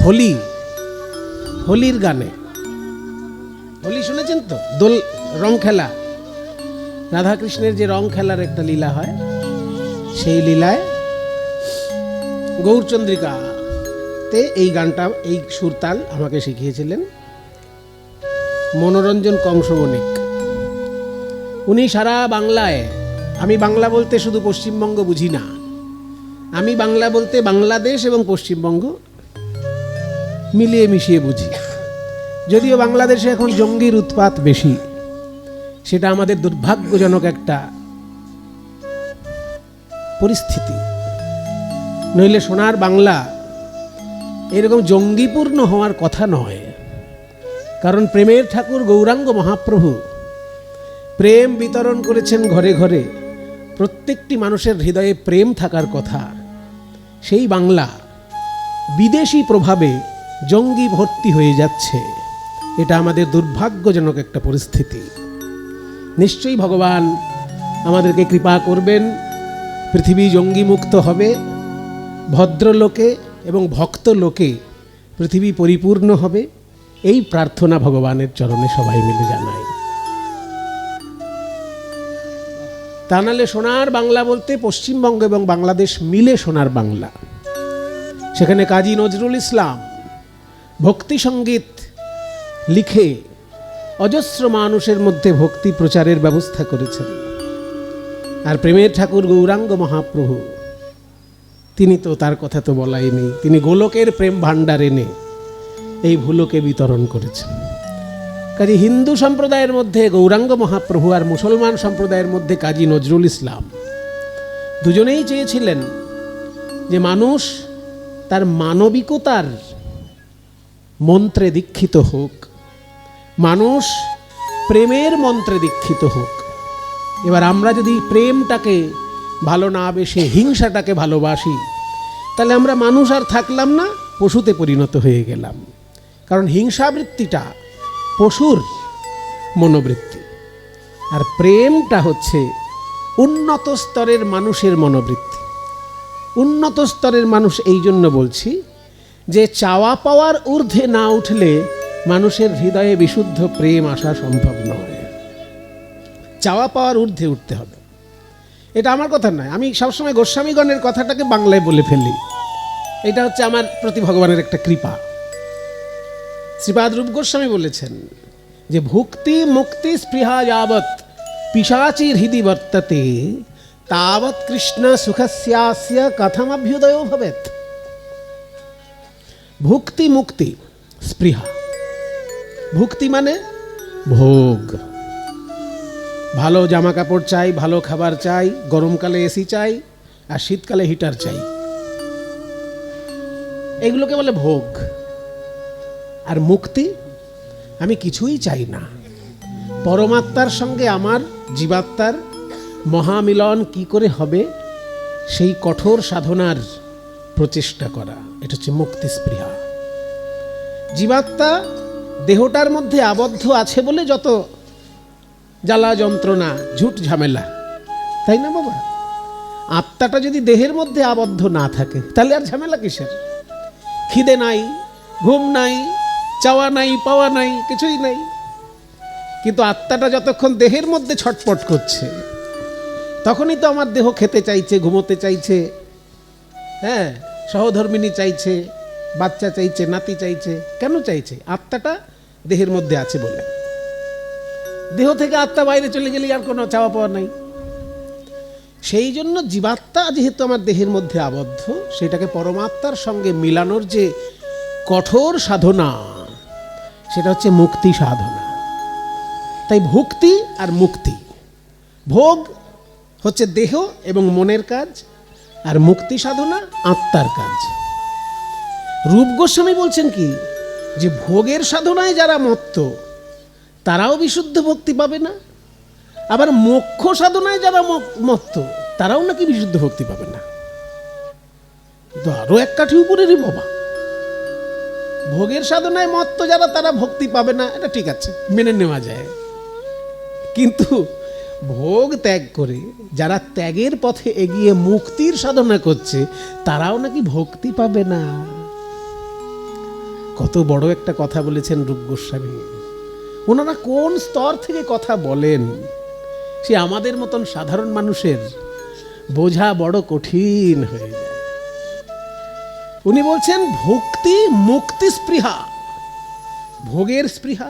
হোলি, হোলির গানে, হোলি শুনেছেন তো? দোল, রং খেলা, রাধাকৃষ্ণের যে রং খেলার একটা লীলা হয়, সেই লীলায় গৌরচন্দ্রিকাতে এই গানটা, এই সুরতাল আমাকে শিখিয়েছিলেন মনোরঞ্জন কংস বণিক। উনি সারা বাংলায়, আমি বাংলা বলতে শুধু পশ্চিমবঙ্গ বুঝি না, আমি বাংলা বলতে বাংলাদেশ এবং পশ্চিমবঙ্গ মিলিয়ে মিশিয়ে বুঝি। যদিও বাংলাদেশে এখন জঙ্গির উৎপাত বেশি, সেটা আমাদের দুর্ভাগ্যজনক একটা পরিস্থিতি। নইলে সোনার বাংলা এরকম জঙ্গিপূর্ণ হওয়ার কথা নয়। কারণ প্রেমের ঠাকুর গৌরাঙ্গ মহাপ্রভু প্রেম বিতরণ করেছেন ঘরে ঘরে, প্রত্যেকটি মানুষের হৃদয়ে প্রেম থাকার কথা। সেই বাংলা বিদেশি প্রভাবে জঙ্গি ভর্তি হয়ে যাচ্ছে, এটা আমাদের দুর্ভাগ্যজনক একটা পরিস্থিতি। নিশ্চয়ই ভগবান আমাদেরকে কৃপা করবেন, পৃথিবী জঙ্গি মুক্ত হবে, ভদ্রলোকে এবং ভক্ত লোকে পৃথিবী পরিপূর্ণ হবে, এই প্রার্থনা ভগবানের চরণে সবাই মিলে জানাই। তা নাহলে সোনার বাংলা বলতে পশ্চিমবঙ্গ এবং বাংলাদেশ মিলে সোনার বাংলা। সেখানে কাজী নজরুল ইসলাম ভক্তি সঙ্গীত লিখে অজস্র মানুষের মধ্যে ভক্তি প্রচারের ব্যবস্থা করেছেন। আর প্রেমের ঠাকুর গৌরাঙ্গ মহাপ্রভু, তিনি তো, তার কথা তো বলাই নেই, তিনি গোলকের প্রেম ভাণ্ডার এনে এই ভুলোকে বিতরণ করেছেন। কাজী হিন্দু সম্প্রদায়ের মধ্যে গৌরাঙ্গ মহাপ্রভু আর মুসলমান সম্প্রদায়ের মধ্যে কাজী নজরুল ইসলাম দুজনেই চেয়েছিলেন যে মানুষ তার মানবিকতার মন্ত্রে দীক্ষিত হোক, মানুষ প্রেমের মন্ত্রে দীক্ষিত হোক। এবার আমরা যদি প্রেমটাকে ভালো না বেশে হিংসাটাকে ভালোবাসি, তাহলে আমরা মানুষ আর থাকলাম না, পশুতে পরিণত হয়ে গেলাম। কারণ হিংসাবৃত্তিটা পশুর মনোবৃত্তি, আর প্রেমটা হচ্ছে উন্নত স্তরের মানুষের মনোবৃত্তি। উন্নত স্তরের মানুষ এই জন্য বলছি যে চাওয়া পাওয়ার ঊর্ধ্বে না উঠলে মানুষের হৃদয়ে বিশুদ্ধ প্রেম আসা সম্ভব নয়। চাওয়া পাওয়ার ঊর্ধ্বে উঠতে হবে। এটা আমার কথা নয়, আমি সবসময় গোস্বামীগণের কথাটাকে বাংলায় বলে ফেলি। এটা হচ্ছে আমার প্রতি ভগবানের একটা কৃপা। শ্রীপাদ রূপ গোস্বামী বলেছেন যে ভুক্তি মুক্তি স্পৃহা যাবৎ পিশাচীর হৃদি বর্ততে তাবৎ কৃষ্ণ সুখস্যাস্য কথমভ্যুদয় ভবেৎ। ভুক্তি মুক্তি স্পৃহা, ভুক্তি মানে ভোগ, ভালো জামা কাপড় চাই, ভালো খাবার চাই, গরমকালে এসি চাই আর শীতকালে হিটার চাই, এগুলোকে বলে ভোগ। আর মুক্তি, আমি কিছুই চাই না, পরমাত্মার সঙ্গে আমার জীবাত্মার মহামিলন কি করে হবে সেই কঠোর সাধনার প্রচেষ্টা করা, এটা হচ্ছে মুক্তি স্পৃহা। জীবাত্মা দেহটার মধ্যে আবদ্ধ আছে বলে যত জ্বালা যন্ত্রণা, ঝুট ঝামেলা, তাই না বাবা? আত্মাটা যদি দেহের মধ্যে আবদ্ধ না থাকে তাহলে আর ঝামেলা কিসের? খিদে নাই, ঘুম নাই, চাওয়া নাই, পাওয়া নাই, কিছুই নাই। কিন্তু আত্মাটা যতক্ষণ দেহের মধ্যে ছটপট করছে, তখনই তো আমার দেহ খেতে চাইছে, ঘুমোতে চাইছে, হ্যাঁ, সহধর্মিনী চাইছে, বাচ্চা চাইছে, নাতি চাইছে। কেন চাইছে? আত্মাটা দেহের মধ্যে আছে বলে। দেহ থেকে আত্মা বাইরে চলে গেলে আর কোনো চাওয়া পাওয়া নাই। সেই জন্য জীবাত্মা যেহেতু আমার দেহের মধ্যে আবদ্ধ, সেটাকে পরমাত্মার সঙ্গে মিলানোর যে কঠোর সাধনা, সেটা হচ্ছে মুক্তি সাধনা। তাই ভুক্তি আর মুক্তি, ভোগ হচ্ছে দেহ এবং মনের কাজ, আর মুক্তি সাধনা আত্মার কাজ। রূপ গোস্বামী বলছেন কি, যে ভোগের সাধনায় যারা মত্ত তারাও বিশুদ্ধ ভক্তি পাবে না, আবার মোক্ষ সাধনায় যারা মত্ত তারাও নাকি বিশুদ্ধ ভক্তি পাবে না। তো আরো এক কাঠি উপরেরই বাবা। ভোগের সাধনায় মত্ত যারা, তারা ভক্তি পাবে না, এটা ঠিক আছে, মেনে নেওয়া যায়। কিন্তু ভোগ ত্যাগ করে যারা ত্যাগের পথে এগিয়ে মুক্তির সাধনা করছে, তারাও নাকি ভক্তি পাবে না। কত বড় একটা কথা বলেছেন রূপ গোস্বামী। ওনারা কোন স্তর থেকে কথা বলেন, সে আমাদের মতন সাধারণ মানুষের বোঝা বড় কঠিন হয়ে যায়। উনি বলছেন ভক্তি মুক্তি স্পৃহা, ভোগের স্পৃহা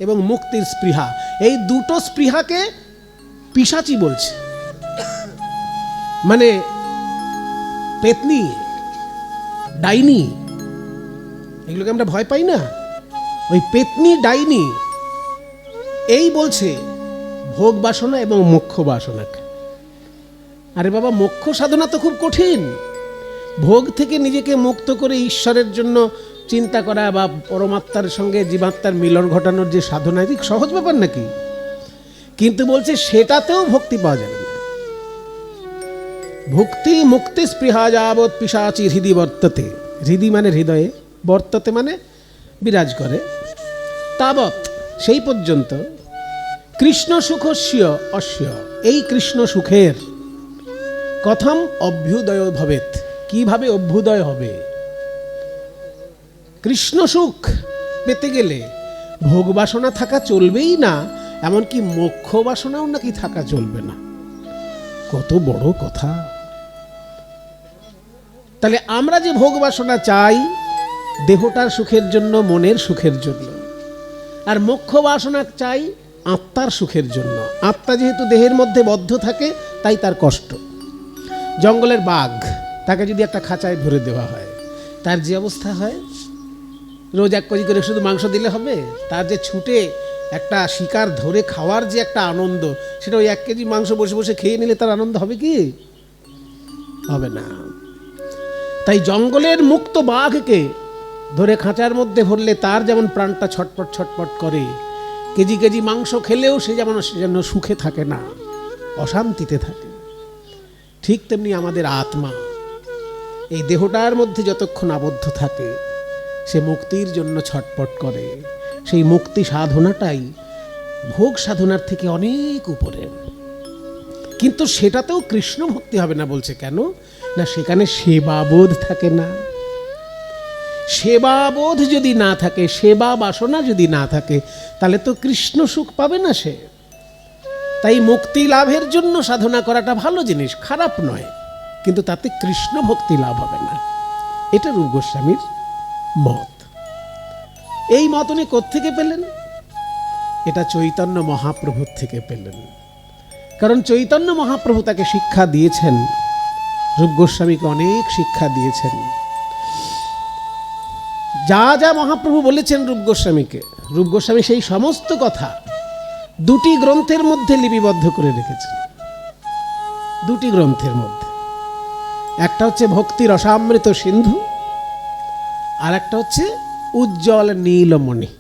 এবং মুক্তির স্পৃহা, এই দুটো স্পৃহাকে পিশাচি বলছে। মানে পেতনি, ডাইনি, এগুলোকে আমরা ভয় পাই না, ওই পেতনি ডাইনি এই বলছে ভোগ বাসনা এবং মোক্ষ বাসনাকে। আরে বাবা, মোক্ষ সাধনা তো খুব কঠিন। ভোগ থেকে নিজেকে মুক্ত করে ঈশ্বরের জন্য চিন্তা করা বা পরমাত্মার সঙ্গে জীবাত্মার মিলন ঘটানোর যে সাধনা, এটি সহজ ব্যাপার নাকি? কিন্তু বলছে সেটাতেও ভক্তি পাওয়া যাবে না। ভক্তি মুক্তি স্পৃহা যাবৎ পিশাচি হৃদি বর্ততে, হৃদি মানে হৃদয়ে, বর্ততে মানে বিরাজ করে, তাবৎ সেই পর্যন্ত কৃষ্ণ সুখস্য অস্য, এই কৃষ্ণ সুখের কথম অভ্যুদয় ভবেত, কিভাবে অভ্যুদয় হবে? কৃষ্ণ সুখ পেতে গেলে ভোগ বাসনা থাকা চলবেই না, এমনকি মোক্ষ বাসনাও নাকি থাকা চলবে না। কত বড় কথা! তাহলে আমরা যে ভোগ বাসনা চাই দেহটার সুখের জন্য, মনের সুখের জন্য, আর মোক্ষ বাসনা চাই আত্মার সুখের জন্য। আত্মা যেহেতু দেহের মধ্যে বদ্ধ থাকে তাই তার কষ্ট। জঙ্গলের বাঘ, তাকে যদি একটা খাঁচায় ভরে দেওয়া হয় তার যে অবস্থা হয়, রোজ 1 কেজি করে শুধু মাংস দিলে হবে? তার যে ছুটে একটা শিকার ধরে খাওয়ার যে একটা আনন্দ, সেটা ওই 1 কেজি মাংস বসে বসে খেয়ে নিলে তার আনন্দ হবে কি? হবে না। তাই জঙ্গলের মুক্ত বাঘকে ধরে খাঁচার মধ্যে ভরলে তার যেমন প্রাণটা ছটপট ছটপট করে, কেজি কেজি মাংস খেলেও সে যেন সুখে থাকে না, অশান্তিতে থাকে। ঠিক তেমনি আমাদের আত্মা এই দেহটার মধ্যে যতক্ষণ আবদ্ধ থাকে সে মুক্তির জন্য ছটপট করে। সেই মুক্তি সাধনাটাই ভোগ সাধনার থেকে অনেক উপরে। কিন্তু সেটাতেও কৃষ্ণ ভক্তি হবে না। বলছে কেন না, সেখানে সেবাবোধ থাকে না। সেবাবোধ যদি না থাকে, সেবা বাসনা যদি না থাকে, তাহলে তো কৃষ্ণ সুখ পাবে না সে। তাই মুক্তি লাভের জন্য সাধনা করাটা ভালো জিনিস, খারাপ নয়, কিন্তু তাতে কৃষ্ণ ভক্তি লাভ হবে না। এটা রূপ গোস্বামীর মত। এই মত উনি কোত্থেকে পেলেন? এটা চৈতন্য মহাপ্রভুর থেকে পেলেন। কারণ চৈতন্য মহাপ্রভু তাকে শিক্ষা দিয়েছেন, রূপ গোস্বামীকে অনেক শিক্ষা দিয়েছেন। যা যা মহাপ্রভু বলেছেন রূপ গোস্বামীকে, রূপ গোস্বামী সেই সমস্ত কথা 2টি গ্রন্থের মধ্যে লিপিবদ্ধ করে রেখেছেন। 2টি গ্রন্থের মধ্যে, একটা হচ্ছে ভক্তি রসামৃত সিন্ধু, আর একটা হচ্ছে উজ্জ্বল নীলমণি।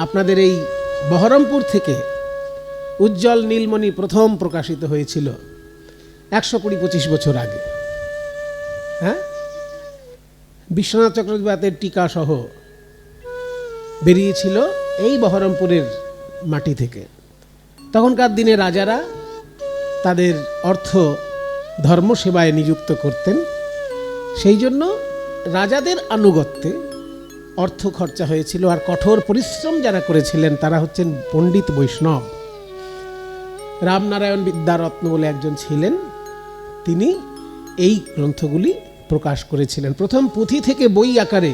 আপনাদের এই বহরমপুর থেকে উজ্জ্বল নীলমণি প্রথম প্রকাশিত হয়েছিল 120-25 বছর আগে। হ্যাঁ, বিশ্বনাথ চক্রবর্তীর টিকা সহ বেরিয়েছিল এই বহরমপুরের মাটি থেকে। তখনকার দিনে রাজারা তাদের অর্থ ধর্ম সেবায় নিযুক্ত করতেন, সেই জন্য রাজাদের আনুগত্যে অর্থ খরচা হয়েছিল। আর কঠোর পরিশ্রম যারা করেছিলেন তারা হচ্ছেন পণ্ডিত বৈষ্ণব। রামনারায়ণ বিদ্যারত্ন বলে একজন ছিলেন, তিনি এই গ্রন্থগুলি প্রকাশ করেছিলেন। প্রথম পুঁথি থেকে বই আকারে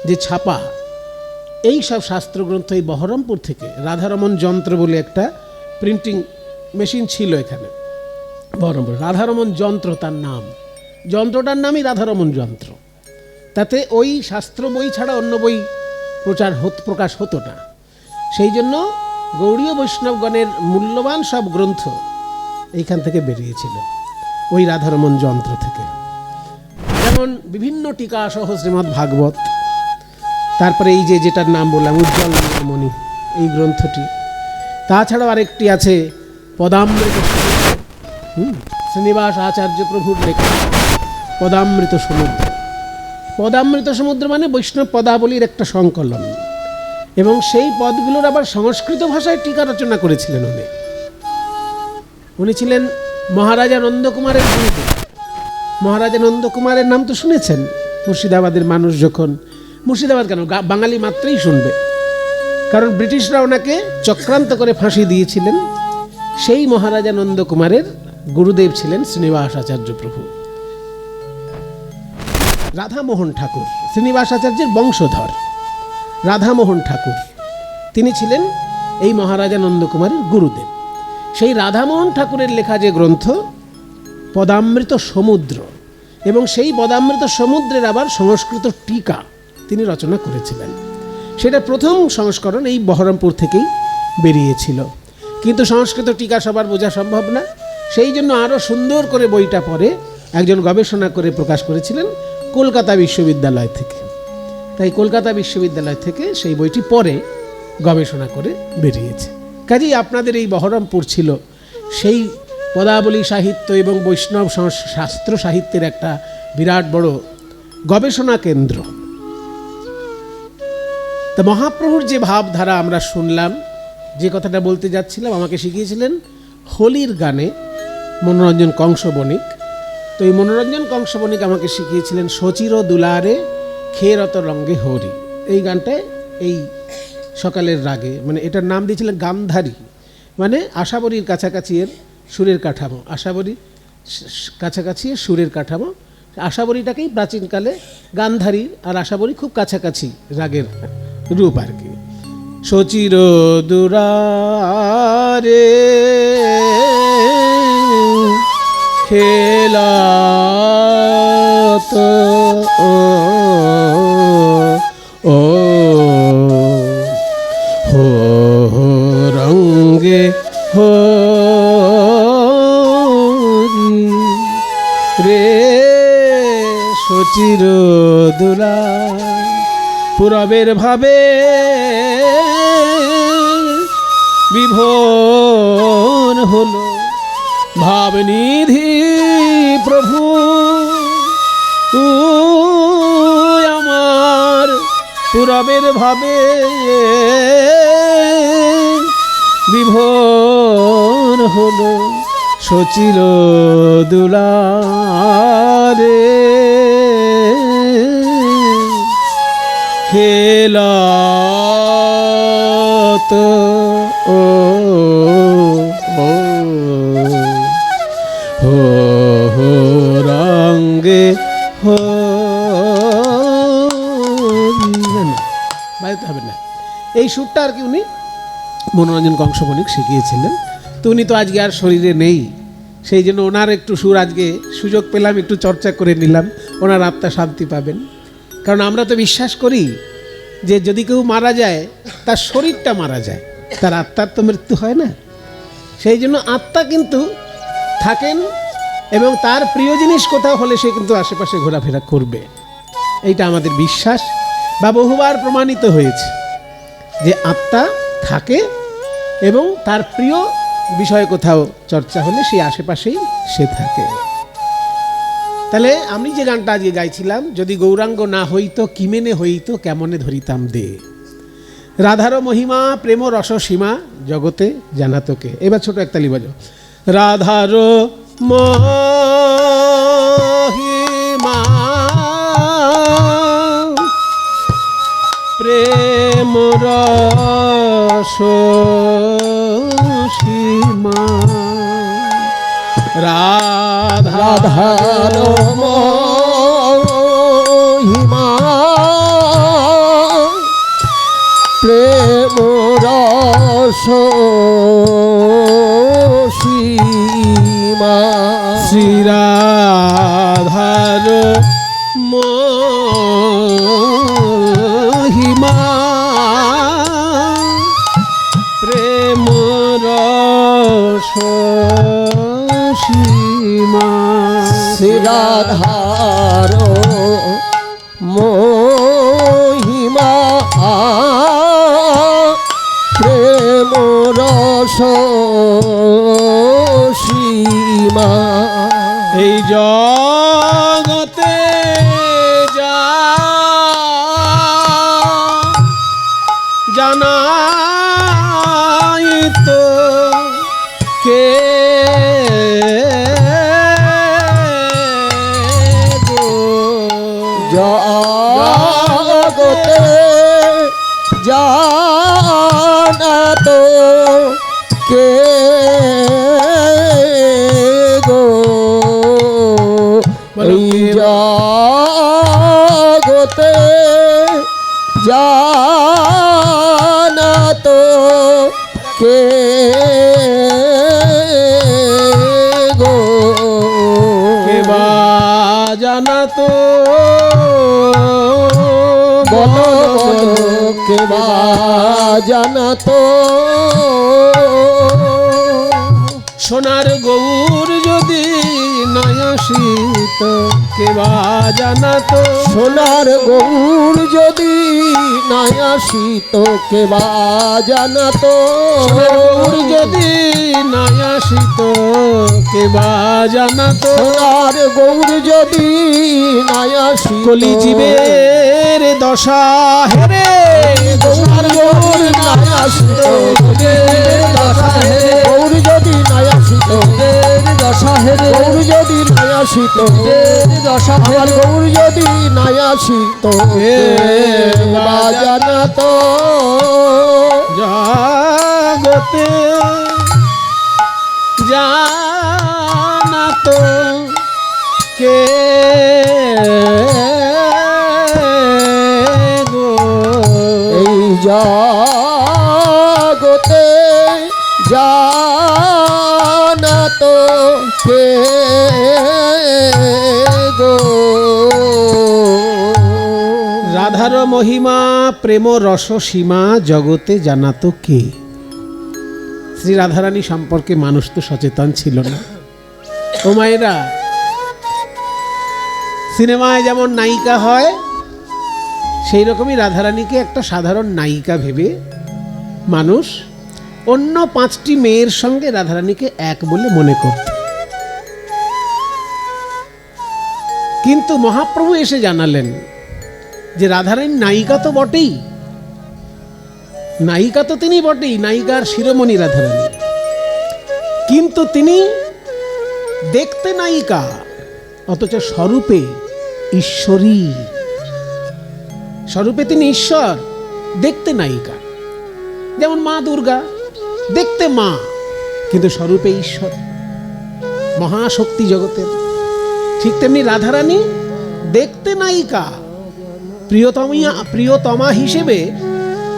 যে ছাপা এই সব শাস্ত্রগ্রন্থ এই বহরমপুর থেকে, রাধারমণ যন্ত্র বলে একটা প্রিন্টিং মেশিন ছিল এখানে বহরমপুর, রাধারমণ যন্ত্র তার নাম, যন্ত্রটার নামই রাধারমণ যন্ত্র। তাতে ওই শাস্ত্র বই ছাড়া অন্য বই প্রকাশ হতো না। সেই জন্য গৌড়ীয় বৈষ্ণবগণের মূল্যবান সব গ্রন্থ এইখান থেকে বেরিয়েছিল, ওই রাধারমণ যন্ত্র থেকে। যেমন বিভিন্ন টিকা সহ শ্রীমদ্ ভাগবত, তারপরে এই যেটার নাম বললাম উজ্জ্বল নীলমণি, এই গ্রন্থটি। তাছাড়াও আরেকটি আছে পদামৃত, শ্রীনিবাস আচার্য প্রভুর লেখা পদামৃত সমুদ্র। পদামৃত সমুদ্র মানে বৈষ্ণব পদাবলীর একটা সংকলন, এবং সেই পদগুলোর আবার সংস্কৃত ভাষায় টিকা রচনা করেছিলেন উনি। উনি ছিলেন মহারাজা নন্দকুমারের গুরুদেব। মহারাজা নন্দকুমারের নাম তো শুনেছেন, মুর্শিদাবাদের মানুষ যখন, মুর্শিদাবাদ কেন, বাঙালি মাত্রই শুনবে, কারণ ব্রিটিশরা ওনাকে চক্রান্ত করে ফাঁসি দিয়েছিলেন। সেই মহারাজা নন্দকুমারের গুরুদেব ছিলেন শ্রীনিবাস আচার্য প্রভু। রাধামোহন ঠাকুর শ্রীনিবাস আচার্যের বংশধর। রাধামোহন ঠাকুর তিনি ছিলেন এই মহারাজা নন্দকুমারের গুরুদেব। সেই রাধামোহন ঠাকুরের লেখা যে গ্রন্থ পদামৃত সমুদ্র, এবং সেই পদামৃত সমুদ্রের আবার সংস্কৃত টিকা তিনি রচনা করেছিলেন। সেটা প্রথম সংস্করণ এই বহরমপুর থেকেই বেরিয়েছিল, কিন্তু সংস্কৃত টিকা সবার বোঝা সম্ভব না। সেই জন্য আরও সুন্দর করে বইটা পরে একজন গবেষণা করে প্রকাশ করেছিলেন কলকাতা বিশ্ববিদ্যালয় থেকে। তাই কলকাতা বিশ্ববিদ্যালয় থেকে সেই বইটি পরে গবেষণা করে বেরিয়েছে। কাজেই আপনাদের এই বহরমপুর ছিল সেই পদাবলী সাহিত্য এবং বৈষ্ণব শাস্ত্র সাহিত্যের একটা বিরাট বড় গবেষণা কেন্দ্র। তা মহাপ্রভুর যে ভাবধারা আমরা শুনলাম, যে কথাটা বলতে যাচ্ছিলাম, আমাকে শিখিয়েছিলেন হোলির গানে মনোরঞ্জন কংস বণিক। তো এই মনোরঞ্জন কংস বণিক আমাকে শিখিয়েছিলেন সচির দুলারে খেরত রঙ্গে হরি। এই গানটায় এই সকালের রাগে, মানে এটার নাম দিয়েছিলেন গান্ধারী, মানে আশাবরীর কাছাকাছি এর সুরের কাঠামো, আশাবরী কাছাকাছি এর সুরের কাঠামো। আশাবরীটাকেই প্রাচীনকালে গান্ধারী আর আশাবরী খুব কাছাকাছি রাগের রূপ আর কি। সচির দুরারে খেলাত ও হো রঙ্গে হো রে সচির দুলা। পূরবের ভাবে বিভোর হলো ভাবনিধি প্রভু আমার। পূরবের ভাবে বিভোর হলো সচির দুলারে খেলাত ও হো রঙ্গে হো। বাড়িতে হবে না, এই সুরটা আর কি উনি মনোরঞ্জন কংস বণিক শিখিয়েছিলেন। তো উনি তো আজকে আর শরীরে নেই, সেই জন্য ওনার একটু সুর আজকে সুযোগ পেলাম, একটু চর্চা করে নিলাম, ওনার আত্মা শান্তি পাবেন। কারণ আমরা তো বিশ্বাস করি যে যদি কেউ মারা যায় তার শরীরটা মারা যায়, তার আত্মার তো মৃত্যু হয় না। সেই জন্য আত্মা কিন্তু থাকেন, এবং তার প্রিয় জিনিস কোথাও হলে সে কিন্তু আশেপাশে ঘোরাফেরা করবে। এইটা আমাদের বিশ্বাস, বা বহুবার প্রমাণিত হয়েছে যে আত্মা থাকে এবং তার প্রিয় বিষয় কোথাও চর্চা হলে সেই আশেপাশেই সে থাকে। তাহলে আমি যে গানটা আজকে গাইছিলাম, যদি গৌরাঙ্গ না হইতো কিমেনে হইতো কেমনে ধরিতাম দে, রাধার মহিমা প্রেম রস সীমা জগতে জানাতোকে। এবার ছোট একতালি বাজো। রাধার মহিমা প্রেম রস সীমা, রাধার মহিমা প্রেম রস সীমা, শ্রীরাধার মহিমা প্রেম রস সীমা, শ্রীরাধার মহিমা প্রেম রস সীমা। এই জগতে যা জানাই তো কে গো, জগতে জানাত কে গো এই জগতে জানাত কে গো কেবা জানাতো বলো বলো কেবা জানাতো সোনার গৌর যদি নয় আসিত কেবা জানাতো সোনার গৌর যদি নাই আসিত কেবা জানাতো গৌর যদি নয় আসিত কেবা জানাতো সোনার গৌর যদি নাই আসিত কলি জীবের দশা হেরে গৌর গৌর নাই আসিত গৌর যদি নাই আসিত দশা হেরে গৌর যদি নাই আসিত দশা আমার গৌর যদি নাই আসিত কেবা জানাতো জগতে জানাতো কে গো এই জগতে জানাতো কে গো রাধার মহিমা প্রেম রস সীমা জগতে জানাতো কে? শ্রী রাধারানী সম্পর্কে মানুষ তো সচেতন ছিল না। ও মায়েরা, সিনেমায় যেমন নায়িকা হয় সেই রকমই রাধারানীকে একটা সাধারণ নায়িকা ভেবে মানুষ অন্য 5টি মেয়ের সঙ্গে রাধারানীকে এক বলে মনে করত। কিন্তু মহাপ্রভু এসে জানালেন যে রাধারানী নায়িকা তো বটেই, নায়িকা তো তিনি বটেই, নায়িকার শিরোমণি রাধারানী, কিন্তু তিনি দেখতে নায়িকা অথচ স্বরূপে ঈশ্বরী। স্বরূপে তিনি ঈশ্বর, দেখতে নায়িকা। যেমন মা দুর্গা দেখতে মা কিন্তু স্বরূপে ঈশ্বর, মহাশক্তি জগতের। ঠিক তেমনি রাধারানী দেখতে নায়িকা, প্রিয়তমা হিসেবে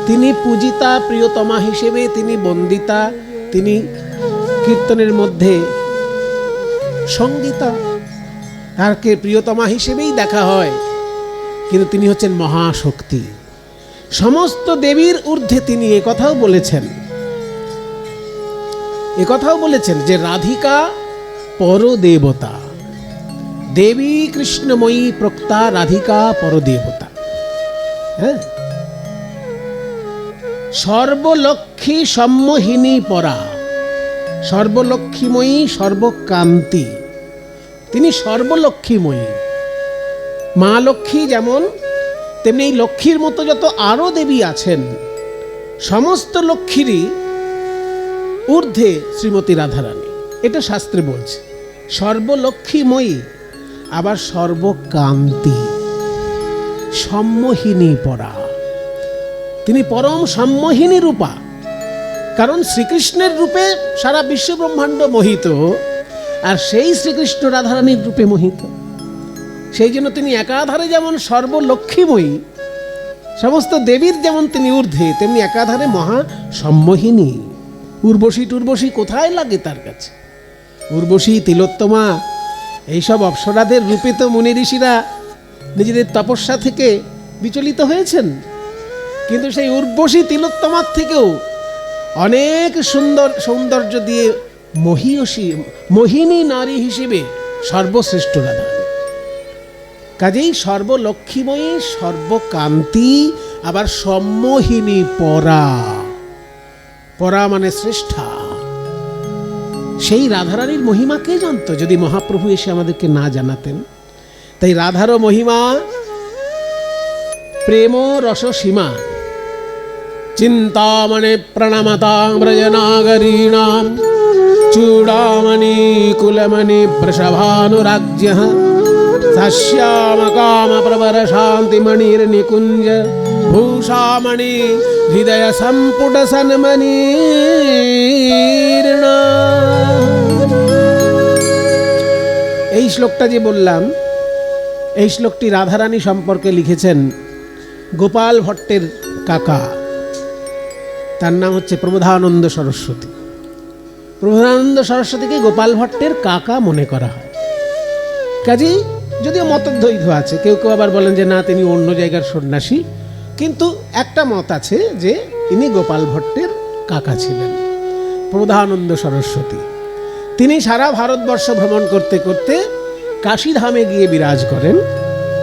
তিনি পূজিতা, প্রিয়তমা হিসেবে তিনি বন্দিতা, তিনি কীর্তনের মধ্যে সঙ্গীতা, তাকে প্রিয়তমা হিসেবেই দেখা হয়, কিন্তু তিনি হচ্ছেন মহাশক্তি। সমস্ত দেবীর ঊর্ধ্বে তিনি একথাও বলেছেন যে রাধিকা পরদেবতা, দেবী কৃষ্ণময়ী প্রক্তা রাধিকা পরদেবতা। হ্যাঁ, সর্বলক্ষ্মী সম্মোহিনী পরা, সর্বলক্ষ্মীময়ী সর্বকান্তি, তিনি সর্বলক্ষ্মীময়ী। মা লক্ষ্মী যেমন, তেমনি এই লক্ষ্মীর মতো যত আরো দেবী আছেন সমস্ত লক্ষ্মীরই ঊর্ধ্বে শ্রীমতী রাধারানী। এটা শাস্ত্রে বলছে, সর্বলক্ষ্মীময়ী আবার সর্বকান্তি, সম্মোহিনী পরা, তিনি পরম সম্মোহিনী রূপা। কারণ শ্রীকৃষ্ণের রূপে সারা বিশ্ব ব্রহ্মাণ্ড মোহিত, আর সেই শ্রীকৃষ্ণ রাধারানীর রূপে মোহিত। সেই জন্য তিনি একাধারে যেমন সর্বলক্ষ্মীময়ী, সমস্ত দেবীর যেমন তিনি ঊর্ধ্বে, তেমনি একাধারে মহা সম্মোহিনী। উর্বশী টুর্বশী কোথায় লাগে তার কাছে? উর্বশী, তিলোত্তমা, এইসব অপ্সরাদের রূপে তো মুনি ঋষিরা নিজেদের তপস্যা থেকে বিচলিত হয়েছেন, কিন্তু সেই উর্বশী তিলোত্তমার থেকেও অনেক সৌন্দর্য দিয়ে মোহিনী নারী হিসেবে সর্বশ্রেষ্ঠ রাধারানী। কাজেই সর্বলক্ষ্মীময়ী, সর্বকান্তি, আবার সম্মোহিনী পরা। পরা মানে শ্রেষ্ঠা। সেই রাধারানীর মহিমা কে জানতো যদি মহাপ্রভু এসে আমাদেরকে না জানাতেন? তাই রাধারও মহিমা প্রেম রস সীমা। চিন্তামণি প্রণমতাং ব্রজনাগরীণাম চূড়ামণি কুলমণি বৃষভানুরাজ্যঃ स দাস্যাম কাম প্রবর শান্তি মণির নিকুঞ্জ ভূষামণি হৃদয় সম্পুট সন্মণির্ণ। এই শ্লোকটা যে বললাম, এই শ্লোকটি রাধারানী সম্পর্কে লিখেছেন গোপাল ভট্টের কাকা, তার নাম হচ্ছে প্রবোধানন্দ সরস্বতী। প্রবোধানন্দ সরস্বতীকে গোপাল ভট্টের কাকা মনে করা হয়। কাজেই যদিও মতদ্বৈধ আছে, কেউ কেউ আবার বলেন যে না, তিনি অন্য জায়গার সন্ন্যাসী, কিন্তু একটা মত আছে যে ইনি গোপাল ভট্টের কাকা ছিলেন, প্রবোধানন্দ সরস্বতী। তিনি সারা ভারতবর্ষ ভ্রমণ করতে করতে কাশীধামে গিয়ে বিরাজ করেন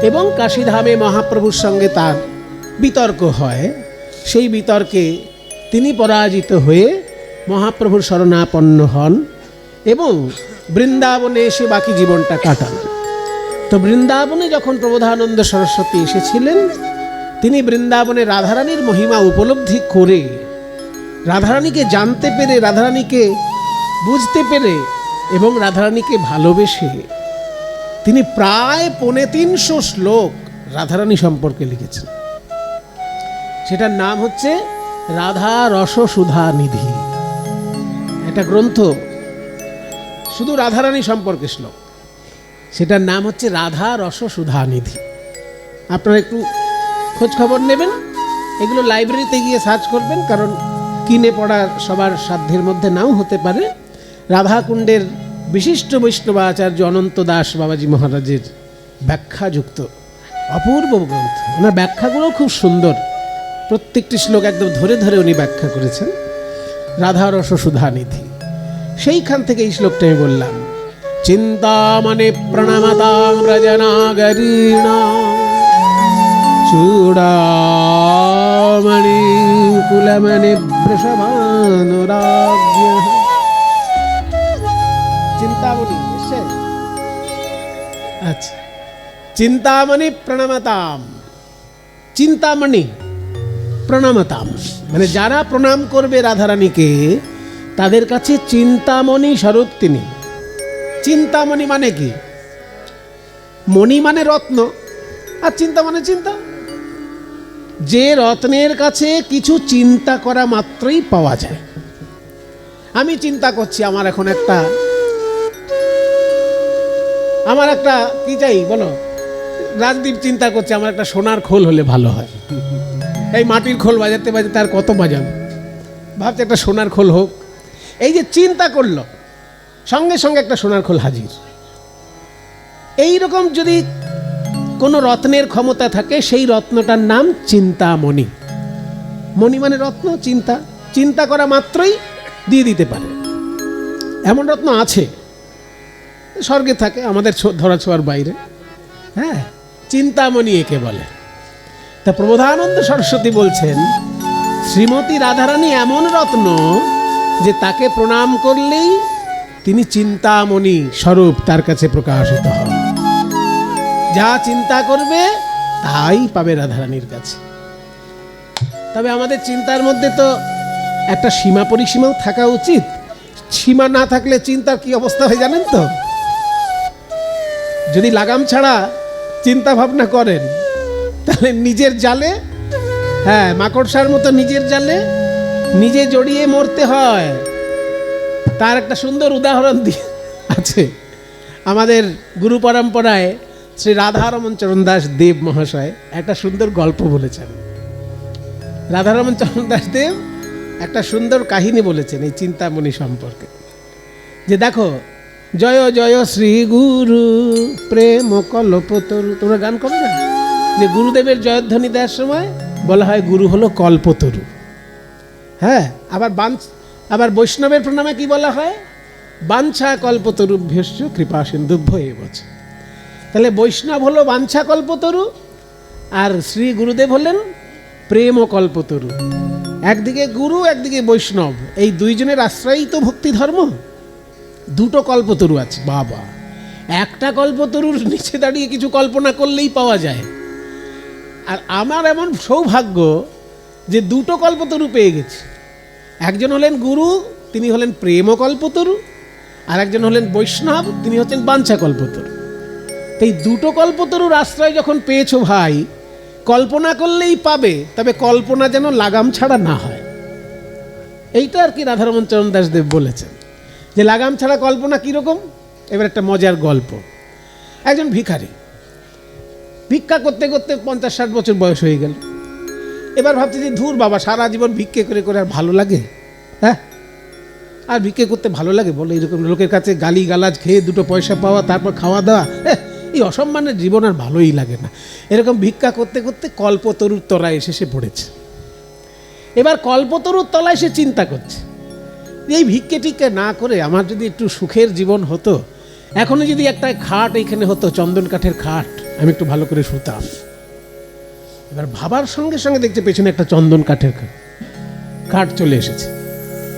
এবং কাশীধামে মহাপ্রভুর সঙ্গে তার বিতর্ক হয়। সেই বিতর্কে তিনি পরাজিত হয়ে মহাপ্রভুর শরণাপন্ন হন এবং বৃন্দাবনে এসে বাকি জীবনটা কাটান। তো বৃন্দাবনে যখন প্রবোধানন্দ সরস্বতী এসেছিলেন, তিনি বৃন্দাবনে রাধারানীর মহিমা উপলব্ধি করে, রাধারানীকে জানতে পেরে, রাধারানীকে বুঝতে পেরে এবং রাধারানীকে ভালোবেসে তিনি প্রায় 350 শ্লোক রাধারানী সম্পর্কে লিখেছেন। সেটার নাম হচ্ছে রাধা রস সুধা নিধি। একটা গ্রন্থ শুধু রাধারানী সম্পর্কে শ্লোক, সেটার নাম হচ্ছে রাধা রস সুধা নিধি। আপনারা একটু খোঁজ খবর নেবেন, এগুলো লাইব্রেরিতে গিয়ে সার্চ করবেন, কারণ কিনে পড়া সবার সাধ্যের মধ্যে নাও হতে পারে। রাধাকুণ্ডের বিশিষ্ট বৈষ্ণবাচার্য অনন্ত দাস বাবাজি মহারাজের ব্যাখ্যাযুক্ত অপূর্ব গ্রন্থ। ওনার ব্যাখ্যাগুলো খুব সুন্দর, প্রত্যেকটি শ্লোক একদম ধরে ধরে উনি ব্যাখ্যা করেছেন। রাধা রস সুধা নিধি, সেইখান থেকে এই শ্লোকটা আমি বললাম। চিন্তামণি প্রণমতাং ব্রজনাগরীণাং চূড়ামণি কুলমণি বৃষভানুরাজ্ঞ। চিন্তামণি এসছে? আচ্ছা, চিন্তামণি প্রণমতাম, চিন্তামণি প্রণমতাম মানে যারা প্রণাম করবে রাধারানীকে, তাদের কাছে চিন্তামণি স্বরূপ তিনি। চিন্তামণি মানে কি? মণি মানে রত্ন, আর চিন্তা মানে চিন্তা। যে রত্নের কাছে কিছু চিন্তা করা মাত্রই পাওয়া যায়। আমি চিন্তা করছি আমার একটা কি চাই বলো, রাজদীপ চিন্তা করছে আমার একটা সোনার খোল হলে ভালো হয়। এই মাটির খোল বাজাতে বাজাতে আর কত বাজাবো, ভাবছে একটা সোনার খোল হোক। এই যে চিন্তা করলো, সঙ্গে সঙ্গে একটা সোনার খোল হাজির। এই রকম যদি কোনো রত্নের ক্ষমতা থাকে, সেই রত্নটার নাম চিন্তামণি। মণি মানে রত্ন, চিন্তা, চিন্তা করা মাত্রই দিয়ে দিতে পারে। এমন রত্ন আছে, স্বর্গে থাকে, আমাদের ধরাছোঁয়ার বাইরে। হ্যাঁ, চিন্তামণি একে বলে। তা প্রবোধানন্দ সরস্বতী বলছেন, শ্রীমতী রাধারানী এমন রত্ন যে তাকে প্রণাম করলেই তিনি চিন্তামণি স্বরূপ তার কাছে প্রকাশিত হন। যা চিন্তা করবে তাই পাবে রাধারানীর কাছে। তবে আমাদের চিন্তার মধ্যে তো একটা সীমা পরিসীমাও থাকা উচিত। সীমা না থাকলে চিন্তার কি অবস্থা হয় জানেন তো? যদি লাগাম ছাড়া চিন্তা ভাবনা করেন, তাহলে নিজের জালে, হ্যাঁ মাকড়সার মতো নিজের জালে নিজে জড়িয়ে মরতে হয়। তার একটা সুন্দর উদাহরণ দিয়ে আছে আমাদের গুরু পরম্পরায়। শ্রী রাধারমণ চরণ দাস দেব মহাশয় একটা সুন্দর গল্প বলেছেন। রাধারমণ চরণ দাস দেব একটা সুন্দর কাহিনী বলেছেন এই চিন্তামণি সম্পর্কে, যে দেখো, জয় জয় শ্রী গুরু প্রেম কল্পতরু। তোমরা গান করো না, যে গুরুদেবের জয়ধ্বনি দেওয়ার সময় বলা হয় গুরু হলো কল্পতরু। হ্যাঁ, আবার বৈষ্ণবের প্রণামে কি বলা হয়? বাঞ্ছা কল্পতরুভ্যশ্চ কৃপা সিন্ধুভ্য এবচ। তাহলে বৈষ্ণব হলো বাঞ্ছা কল্পতরু, আর শ্রী গুরুদেব হলেন প্রেম কল্পতরু। একদিকে গুরু, একদিকে বৈষ্ণব, এই দুইজনের আশ্রয়ই তো ভক্তি ধর্ম। দুটো কল্পতরু আছে বাবা। একটা কল্পতরুর নিচে দাঁড়িয়ে কিছু কল্পনা করলেই পাওয়া যায়। আর আমার এমন সৌভাগ্য যে দুটো কল্পতরু পেয়ে গেছি। একজন হলেন গুরু, তিনি হলেন প্রেম কল্পতরু, আর একজন হলেন বৈষ্ণব, তিনি হচ্ছেন বাঞ্ছা কল্পতরু। তো এই দুটো কল্পতরুর আশ্রয় যখন পেয়েছো ভাই, কল্পনা করলেই পাবে, তবে কল্পনা যেন লাগাম ছাড়া না হয়। এইটা আর কি রাধারমণ চরণ দাসদেব বলেছেন, যে লাগাম ছাড়া কল্পনা কীরকম। এবার একটা মজার গল্প। একজন ভিখারি ভিক্ষা করতে করতে 50-60 বছর বয়স হয়ে গেল। এবার ভাবছে যে ধুর বাবা, সারা জীবন ভিক্ষে করে করে আর ভালো লাগে? হ্যাঁ, আর ভিক্ষে করতে ভালো লাগে বলে? এরকম লোকের কাছে গালি গালাজ খেয়ে 2 পয়সা পাওয়া, তারপর খাওয়া দাওয়া, এই অসম্মানের জীবন আর ভালোই লাগে না। এরকম ভিক্ষা করতে করতে কল্পতরুর তলায় এসে সে পড়েছে। এবার কল্পতরুর তলায় সে চিন্তা করছে, এই ভিক্ষে টিক্ষে না করে আমার যদি একটু সুখের জীবন হতো, এখনো যদি একটা খাট এইখানে হতো, চন্দন কাঠের খাট, আমি একটু ভালো করে শুতাম। এবার ভাবার সঙ্গে সঙ্গে দেখছে পেছনে একটা চন্দন কাঠের খাট চলে এসেছে।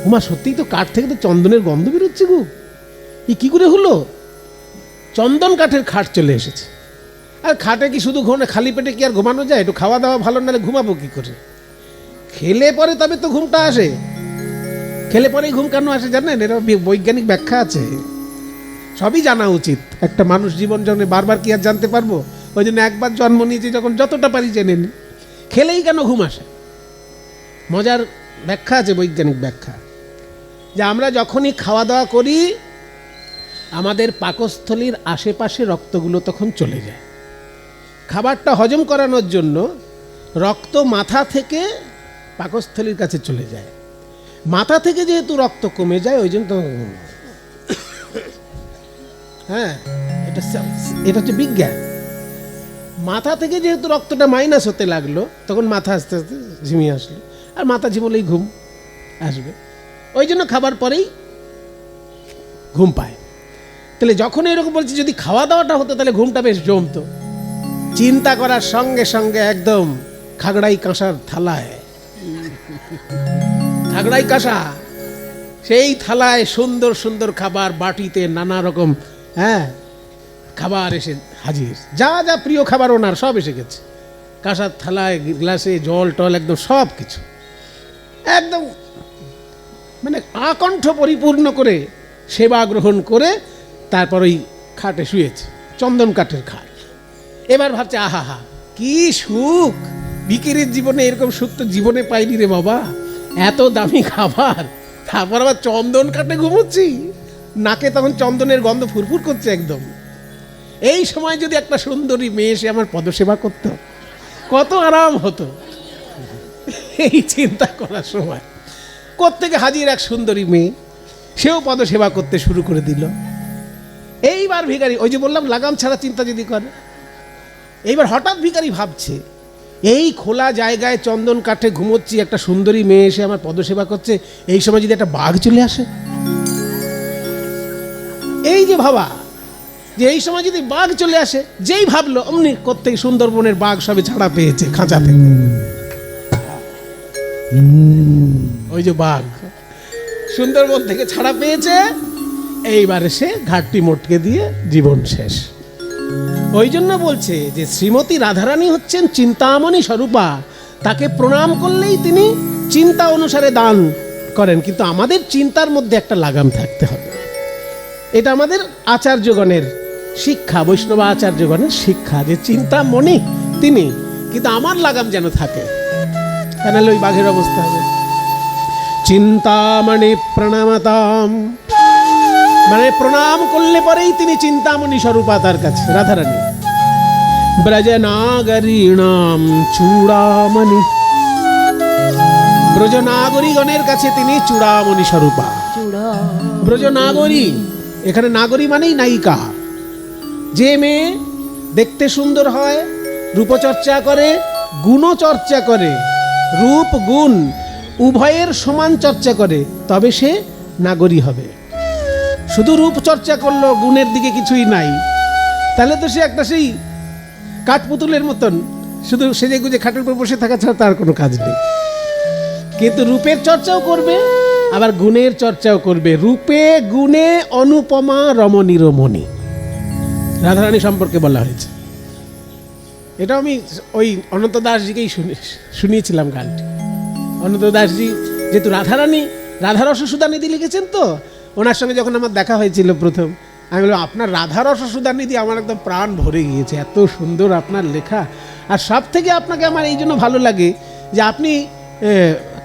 উমা, সত্যিই তো কাঠ থেকে তো চন্দনের গন্ধ বেরোচ্ছে গো, এই কি করে হলো? চন্দন কাঠের খাট চলে এসেছে। আর খাটে কি শুধু খালি পেটে কি আর ঘুমানো যায়? একটু খাওয়া দাওয়া ভালো নাহলে ঘুমাবো কি করে? খেলে পরে তবে তো ঘুমটা আসে। খেলে পরেই ঘুম কেন আসে জানেন? এর বৈজ্ঞানিক ব্যাখ্যা আছে, সবই জানা উচিত। একটা মানুষ জীবন জন্মে বারবার কি আর জানতে পারবো? ওই জন্য একবার জন্ম নিয়েছি যখন, যতটা পারি জেনে নি। খেলেই কেন ঘুম আসে? মজার ব্যাখ্যা আছে, বৈজ্ঞানিক ব্যাখ্যা, যে আমরা যখনই খাওয়া দাওয়া করি, আমাদের পাকস্থলীর আশেপাশে রক্তগুলো তখন চলে যায়। খাবারটা হজম করানোর জন্য রক্ত মাথা থেকে পাকস্থলীর কাছে চলে যায়। মাথা থেকে যেহেতু রক্ত কমে যায়, ওই জন্য হ্যাঁ, এটা হচ্ছে বিজ্ঞান। মাথা থেকে যেহেতু রক্তটা মাইনাস হতে লাগলো, তখন মাথা আস্তে আস্তে ঝিমিয়ে আসলো, আর মাথা ঝিমলেই ঘুম আসবে। ওই জন্য খাবার পরেই ঘুম পায়। তাহলে যখন এরকম বলছি, যদি খাওয়া দাওয়াটা হতো তাহলে ঘুমটা বেশ জমতো। চিন্তা করার সঙ্গে সঙ্গে একদম খাগড়াই কাঁসার থালায়, খাগড়াই কাঁসা, সেই থালায় সুন্দর সুন্দর খাবার, বাটিতে নানা রকম খাবার এসে হাজির। যা যা প্রিয় খাবার ওনার সব এসে গেছে। কাঁসার থালায়, গ্লাসে জল টল, একদম সব কিছু একদম মানে আকণ্ঠ পরিপূর্ণ করে সেবা গ্রহণ করে তারপর ওই খাটে শুয়েছে, চন্দন কাঠের খাট। এবার ভাবছে, আহা হা, কি সুখ! ভিখিরির জীবনে এরকম সুখ তো জীবনে পাইনি রে বাবা। এত দামি খাবার, তারপর আবার চন্দন কাঠে ঘুমোচ্ছি, নাকে তখন চন্দনের গন্ধ ফুরফুর করছে একদম। এই সময় যদি একটা সুন্দরী মেয়ে এসে আমার পদসেবা করতো, কত আরাম হতো। এই চিন্তা করার সময় কোত্থেকে হাজির এক সুন্দরী মেয়ে, সেও পদসেবা করতে শুরু করে দিল। এইবার ভিখারি, ওই যে বললাম লাগাম ছাড়া চিন্তা যদি করে, এইবার হঠাৎ ভিখারি ভাবছে, এই খোলা জায়গায় চন্দন কাঠে ঘুমোচ্ছি, একটা সুন্দরী মেয়ে এসে আমার পদসেবা করছে, এই সময় যদি একটা বাঘ চলে আসে। এই যে ভাবা, যে এই সময় যদি বাঘ চলে আসে, যেই ভাবলো অমনি কোত্থেকে সুন্দরবনের বাঘ সবে ছাড়া পেয়েছে খাঁচা থেকে। ওই যে বাঘ সুন্দরবন থেকে ছাড়া পেয়েছে, এইবারে সে ঘাটটি মোটকে দিয়ে জীবন শেষ। ওই জন্য বলছে যে শ্রীমতী রাধারানী হচ্ছেন চিন্তামণি স্বরূপা, তাকে প্রণাম করলেই তিনি চিন্তা অনুসারে দান করেন। কিন্তু আমাদের চিন্তার মধ্যে একটা লাগাম থাকতে হবে। এটা আমাদের আচার্যগণের শিক্ষা, বৈষ্ণব আচার্যগণের শিক্ষা, যে চিন্তামণি তিনি, কিন্তু আমার লাগাম যেন থাকে, কেন ওই বাঘের অবস্থা হবে। চিন্তামণি প্রণামতাম, মানে প্রণাম করলে পরেই তিনি চিন্তামণি স্বরূপা তার কাছে রাধারানী। ব্রজনাগরীণাম চূড়ামণি, ব্রজনাগরীগণের কাছে তিনি চূড়ামণি স্বরূপা। ব্রজনাগরী, এখানে নাগরী মানেই নায়িকা। যে মেয়ে দেখতে সুন্দর হয়, রূপচর্চা করে, গুণচর্চা করে, রূপ গুণ উভয়ের সমান চর্চা করে, তবে সে নাগরী হবে। শুধু রূপ চর্চা করলো, গুণের দিকে কিছুই নাই, তাহলে তো সে একটা সেই কাঠপুতুলের মতন শুধু সেজে গুজে খাটের উপর বসে থাকা ছাড়া তার কোনো কাজ নেই। কিন্তু রূপের চর্চাও করবে, আবার গুণের চর্চাও করবে। রূপে গুণে অনুপমা রমণীর মণি, রাধারানী সম্পর্কে বলা হয়েছে। এটা আমি ওই অনন্ত দাসজিকেই শুনিয়েছিলাম গানটি। অনন্ত দাসজি যেহেতু রাধারানী, রাধারস সুধানিধি লিখেছেন, তো ওনার সঙ্গে যখন আমার দেখা হয়েছিল প্রথম, আমি বললাম আপনার রাধারস সুধানিধি আমার একদম প্রাণ ভরে গিয়েছে, এত সুন্দর আপনার লেখা। আর সব থেকে আপনাকে আমার এই জন্য ভালো লাগে যে আপনি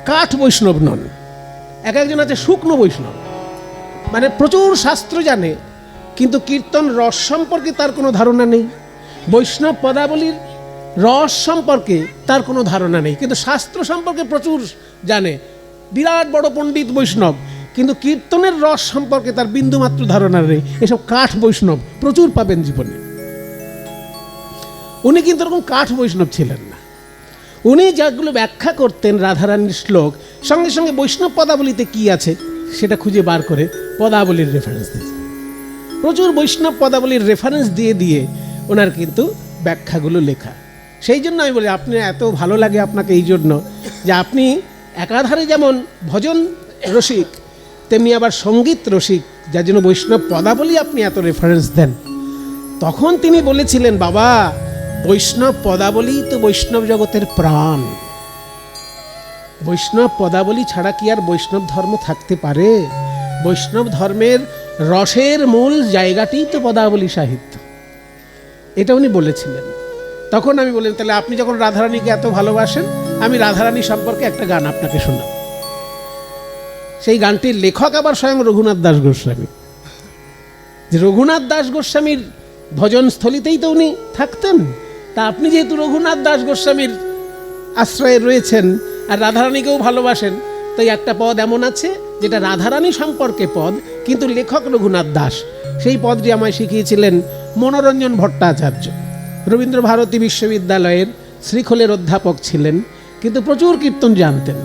কাঠ বৈষ্ণব নন, একজন আছে শুকনো বৈষ্ণব, মানে প্রচুর শাস্ত্র জানে কিন্তু কীর্তন রস সম্পর্কে তার কোনো ধারণা নেই, বৈষ্ণব পদাবলীর রস সম্পর্কে তার কোনো ধারণা নেই, কিন্তু শাস্ত্র সম্পর্কে প্রচুর জানে, বিরাট বড় পণ্ডিত বৈষ্ণব, কিন্তু কীর্তনের রস সম্পর্কে তার বিন্দুমাত্র ধারণা নেই। এসব কাঠ বৈষ্ণব প্রচুর পাবেন জীবনে। উনি কিন্তু এরকম কাঠ বৈষ্ণব ছিলেন না। উনি যেগুলো ব্যাখ্যা করতেন রাধারানীর শ্লোক, সঙ্গে সঙ্গে বৈষ্ণব পদাবলীতে কি আছে সেটা খুঁজে বার করে পদাবলীর রেফারেন্স দিতেন। প্রচুর বৈষ্ণব পদাবলীর রেফারেন্স দিয়ে দিয়ে ওনার কিন্তু ব্যাখ্যাগুলো লেখা। সেই জন্য আমি বলি আপনি এত ভালো লাগে আপনাকে এই জন্য যে আপনি একাধারে যেমন ভজন রসিক তেমনি আবার সঙ্গীত রসিক, যার জন্য বৈষ্ণব পদাবলী আপনি এত রেফারেন্স দেন। তখন তিনি বলেছিলেন, বাবা বৈষ্ণব পদাবলী তো বৈষ্ণব জগতের প্রাণ, বৈষ্ণব পদাবলী ছাড়া কি আর বৈষ্ণব ধর্ম থাকতে পারে? বৈষ্ণব ধর্মের রসের মূল জায়গাটি তো পদাবলী সাহিত্য, এটা উনি বলেছিলেন। তখন আমি বললাম তাহলে আপনি যখন রাধারানীকে এত ভালোবাসেন, আমি রাধারানী সম্পর্কে একটা গান আপনাকে শোনাব। সেই গানটির লেখক আবার স্বয়ং রঘুনাথ দাস গোস্বামী। যে রঘুনাথ দাস গোস্বামীর ভজনস্থলিতেই তো উনি থাকতেন, তা আপনি যেহেতু রঘুনাথ দাস গোস্বামীর আশ্রয়ে রয়েছেন আর রাধারানীকেও ভালোবাসেন, তাই একটা পদ এমন আছে যেটা রাধারানী সম্পর্কে পদ, কিন্তু লেখক রঘুনাথ দাস। সেই পদটি আমায় শিখিয়েছিলেন মনোরঞ্জন ভট্টাচার্য, রবীন্দ্র ভারতী বিশ্ববিদ্যালয়ের শ্রীখোলের অধ্যাপক ছিলেন, কিন্তু প্রচুর কীর্তন জানতেন।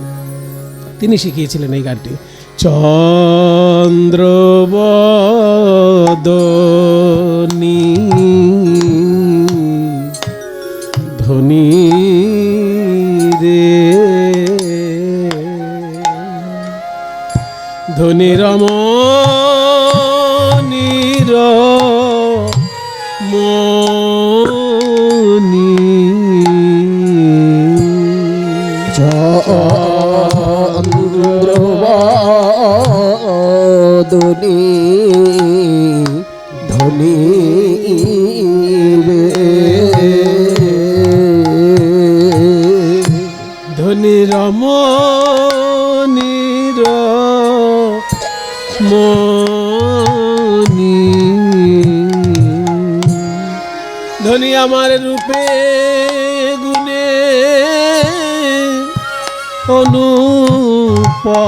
তিনি শিখিয়েছিলেন এই গানটি। চন্দ্রবদনী ধনী রে ধনী রমণীর মনি চন্দ্রবদনী ধনী রে ধনী রমণীর মনি ধনী আমার রূপে গুণে অনুপমা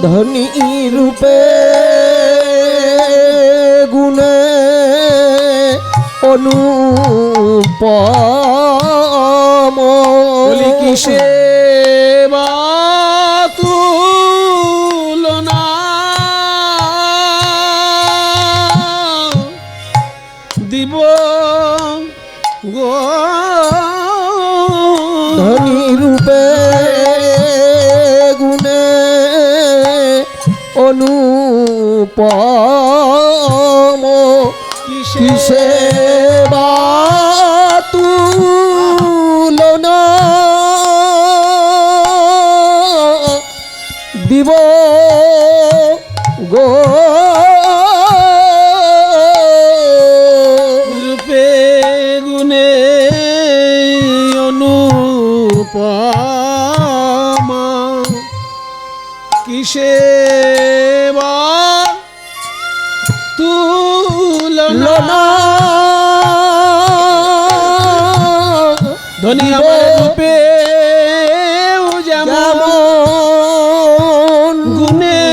ধনী রূপে গুণে অনুপম বলি কিসে বা তুলনা দিব গো ধনী রূপে গুণে অনুপম কিসে বা তুলনা দিব গো রূপে গুণে অনুপমা কিসে বা তুলনা ধনী আমার রূপে যেমন গুণে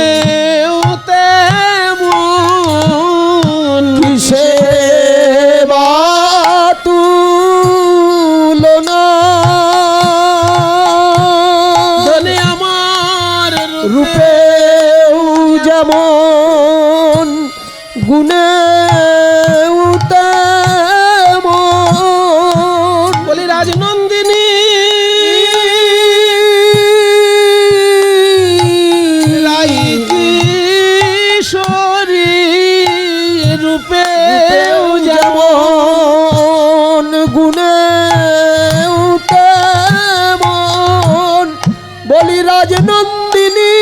তেমন কিসে বা তুলনা ধনী আমার রূপে যেমন গুণে তেমন বলি রাজনন্দিনী রাই কিশোরী রূপে যেমন গুণে তেমন বলি রাজনন্দিনী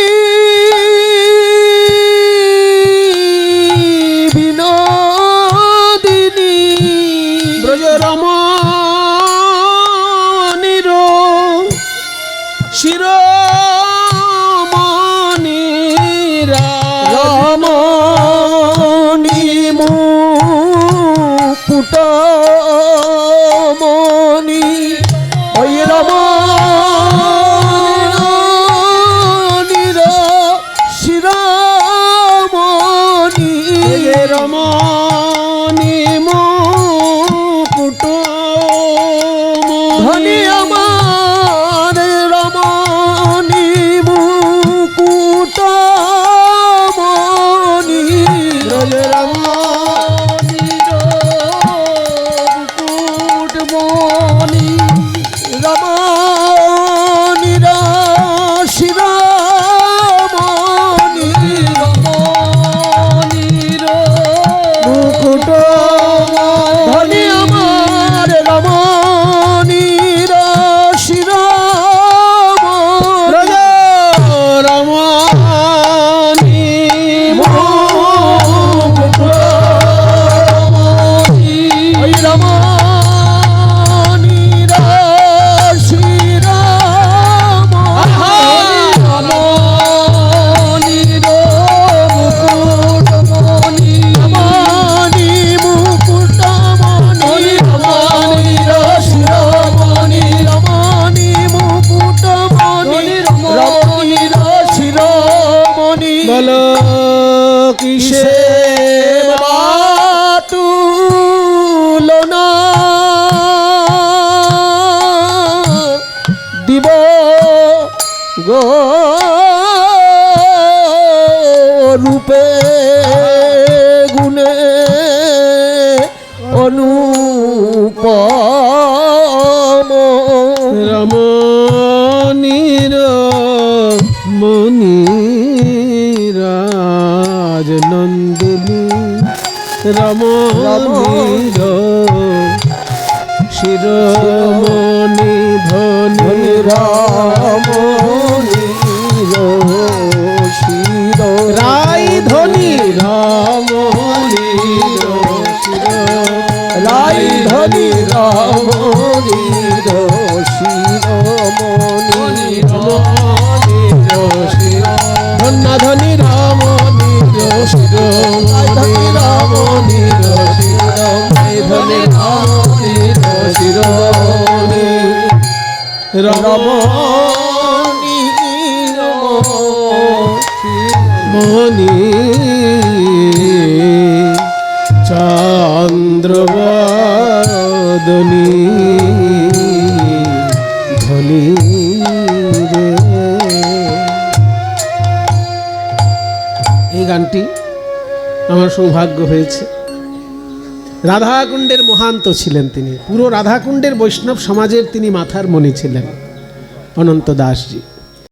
রমণী রমণী শিরোমণি রমণীর মুকুট ধনী আমার রমণীর শিরোমণি রমণী মুকুট ওই রমণীর শিরোমণি রমণীর মুকুটমণি রমণী মুকুটমণি রমণীর শিরোমণি রমণী মুকুটমণি রমণীর শিরোমণি বলো কিসে তুলনা দিব গো রূপে গুণে অনুপম রমণীর মণিরাজ নন্দিনী রমণীর শিরোমণি ধনী রমণী শির রাই ধনী রমণীর রাই ধনী রমণী শিরোমণি ধন্যা ধনী রমণীর শিরোমণি রমণীর ধনী রমণীর শিরোমণি রমণী মণি চন্দ্রবদনী ধনী রে। এই গানটি আমার সৌভাগ্য হয়েছে। রাধাকুণ্ডের মহান্ত ছিলেন তিনি, পুরো রাধাকুণ্ডের বৈষ্ণব সমাজের তিনি মাথার মণি ছিলেন অনন্ত দাসজি।